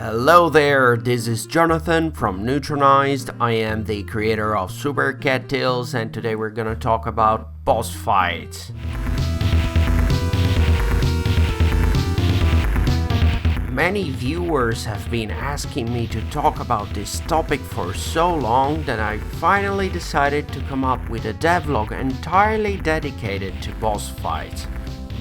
Hello there, this is Jonathan from Neutronized. I am the creator of Super Cattails, and today we're gonna talk about boss fights. Many viewers have been asking me to talk about this topic for so long that I finally decided to come up with a devlog entirely dedicated to boss fights.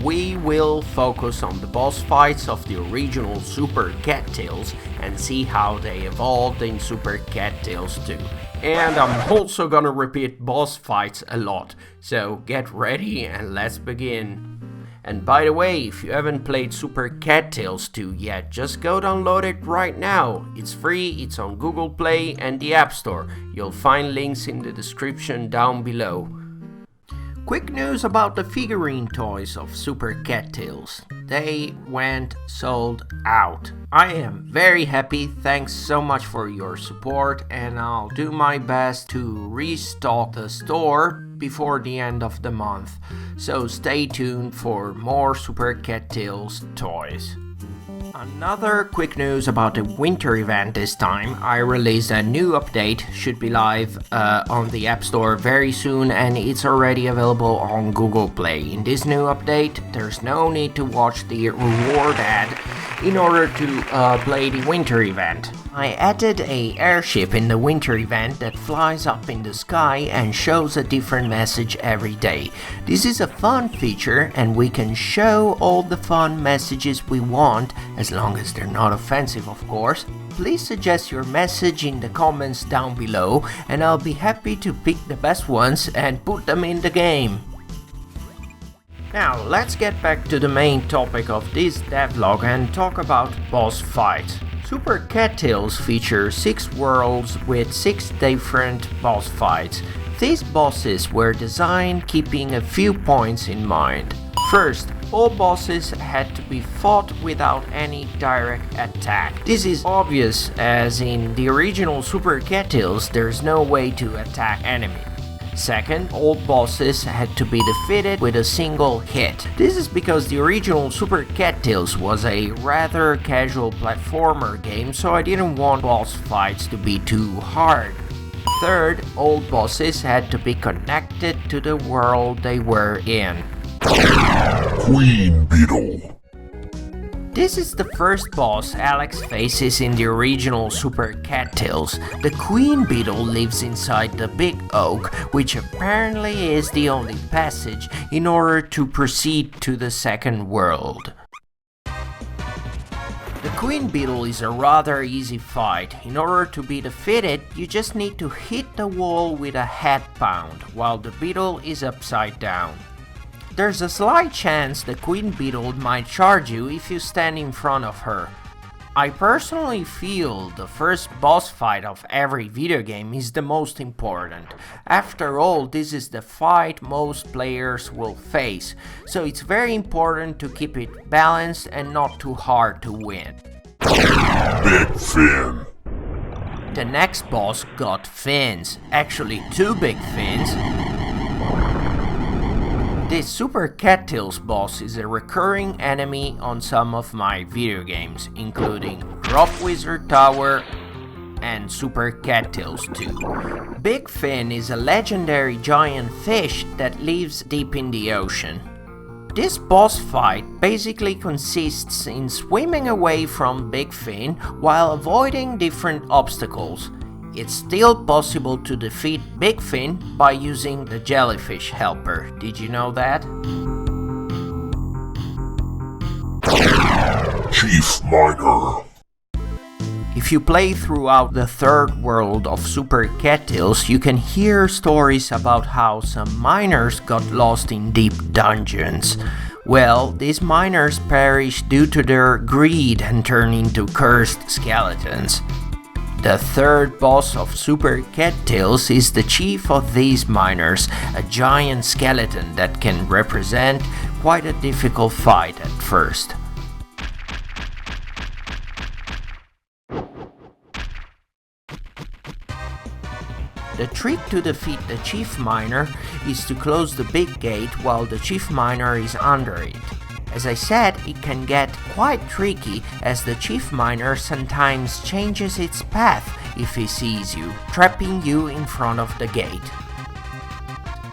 We will focus on the boss fights of the original Super Cattails and see how they evolved in Super Cattails 2. And I'm also gonna repeat boss fights a lot, so get ready and let's begin. And by the way, if you haven't played Super Cattails 2 yet, just go download it right now. It's free, it's on Google Play and the App Store. You'll find links in the description down below. Quick news about the figurine toys of Super Cattails. They went sold out. I am very happy, thanks so much for your support, and I'll do my best to restock the store before the end of the month. So stay tuned for more Super Cattails toys. Another quick news about the winter event this time. I released a new update, should be live on the App Store very soon, and it's already available on Google Play. In this new update, there's no need to watch the reward ad in order to play the winter event. I added a airship in the winter event that flies up in the sky and shows a different message every day. This is a fun feature and we can show all the fun messages we want, as long as they're not offensive, of course. Please suggest your message in the comments down below and I'll be happy to pick the best ones and put them in the game. Now let's get back to the main topic of this devlog and talk about boss fights. Super Cattails feature 6 worlds with 6 different boss fights. These bosses were designed keeping a few points in mind. First, all bosses had to be fought without any direct attack. This is obvious, as in the original Super Cattails there's no way to attack enemies. Second, all bosses had to be defeated with a single hit. This is because the original Super Cattails was a rather casual platformer game, so I didn't want boss fights to be too hard. Third, all bosses had to be connected to the world they were in. Queen Beetle. This is the first boss Alex faces in the original Super Cattails. The Queen Beetle lives inside the big oak, which apparently is the only passage in order to proceed to the second world. The Queen Beetle is a rather easy fight. In order to be defeated, you just need to hit the wall with a head pound, while the beetle is upside down. There's a slight chance the Queen Beetle might charge you if you stand in front of her. I personally feel the first boss fight of every video game is the most important. After all, this is the fight most players will face, so it's very important to keep it balanced and not too hard to win. Big Fin. The next boss got fins, actually 2 big fins. This Super Cattails boss is a recurring enemy on some of my video games, including Drop Wizard Tower and Super Cattails 2. Big Fin is a legendary giant fish that lives deep in the ocean. This boss fight basically consists in swimming away from Big Fin while avoiding different obstacles. It's still possible to defeat Big Fin by using the jellyfish helper. Did you know that? Chief Miner. If you play throughout the third world of Super Cattails, you can hear stories about how some miners got lost in deep dungeons. Well, these miners perished due to their greed and turned into cursed skeletons. The third boss of Super Cattails is the chief of these miners, a giant skeleton that can represent quite a difficult fight at first. The trick to defeat the chief miner is to close the big gate while the chief miner is under it. As I said, it can get quite tricky as the chief miner sometimes changes its path if he sees you, trapping you in front of the gate.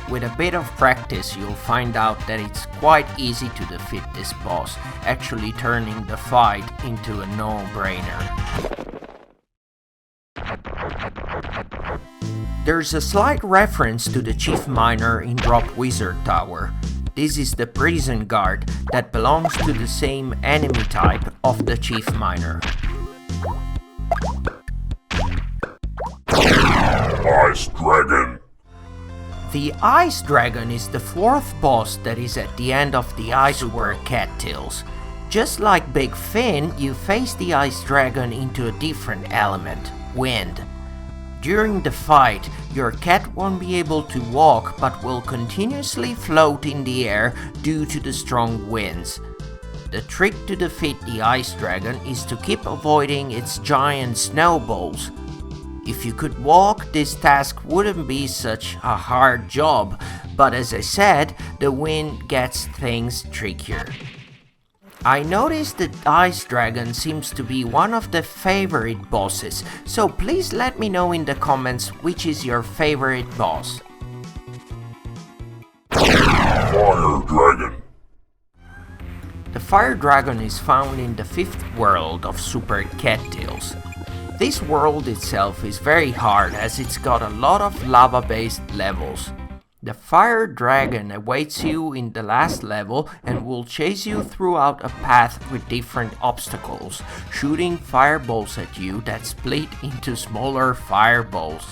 With a bit of practice, you'll find out that it's quite easy to defeat this boss, actually turning the fight into a no-brainer. There's a slight reference to the chief miner in Drop Wizard Tower. This is the prison guard that belongs to the same enemy type of the chief miner. Ice Dragon. The Ice Dragon is the fourth boss that is at the end of the Ice War Cattails. Just like Big Fin, you face the Ice Dragon into a different element, wind. During the fight, your cat won't be able to walk but will continuously float in the air due to the strong winds. The trick to defeat the Ice Dragon is to keep avoiding its giant snowballs. If you could walk, this task wouldn't be such a hard job, but as I said, the wind gets things trickier. I noticed that Ice Dragon seems to be one of the favorite bosses, so please let me know in the comments which is your favorite boss. Fire Dragon. The Fire Dragon is found in the 5th world of Super Cattails. This world itself is very hard as it's got a lot of lava-based levels. The Fire Dragon awaits you in the last level and will chase you throughout a path with different obstacles, shooting fireballs at you that split into smaller fireballs.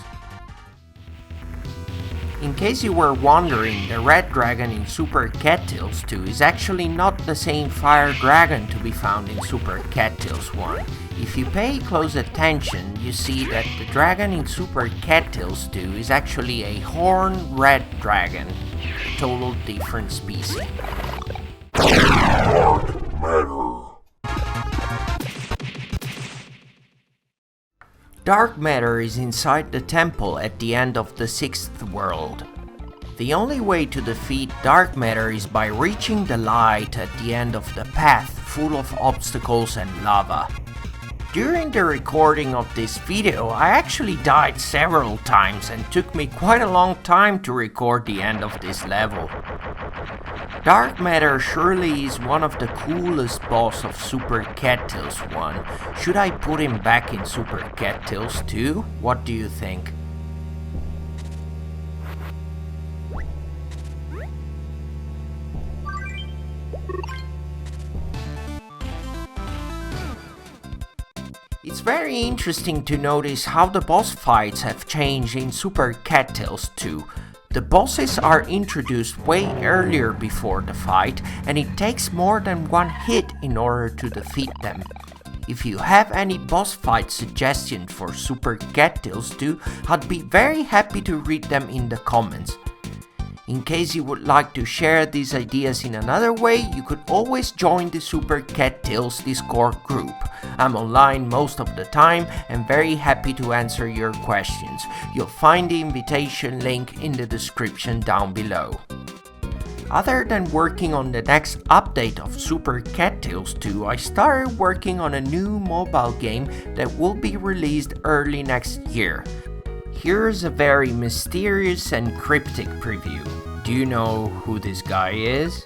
In case you were wondering, the Red Dragon in Super Cattails 2 is actually not the same Fire Dragon to be found in Super Cattails 1. If you pay close attention, you see that the dragon in Super Cattails 2 is actually a horned red dragon, a total different species. Dark Matter. Dark matter is inside the temple at the end of the 6th world. The only way to defeat dark matter is by reaching the light at the end of the path full of obstacles and lava. During the recording of this video, I actually died several times and took me quite a long time to record the end of this level. Dark matter surely is one of the coolest boss of Super Cattails 1. Should I put him back in Super Cattails 2? What do you think? It's very interesting to notice how the boss fights have changed in Super Cattails 2. The bosses are introduced way earlier before the fight, and it takes more than one hit in order to defeat them. If you have any boss fight suggestions for Super Cattails 2, I'd be very happy to read them in the comments. In case you would like to share these ideas in another way, you could always join the Super Cattails Discord group. I'm online most of the time and very happy to answer your questions. You'll find the invitation link in the description down below. Other than working on the next update of Super Cattails 2, I started working on a new mobile game that will be released early next year. Here's a very mysterious and cryptic preview. Do you know who this guy is?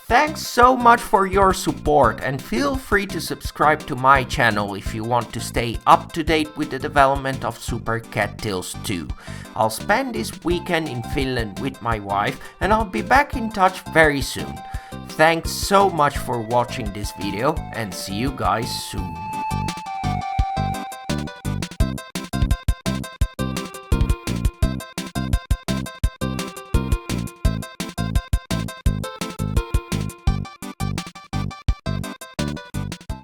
Thanks so much for your support, and feel free to subscribe to my channel if you want to stay up to date with the development of Super Cattails 2. I'll spend this weekend in Finland with my wife and I'll be back in touch very soon. Thanks so much for watching this video and see you guys soon.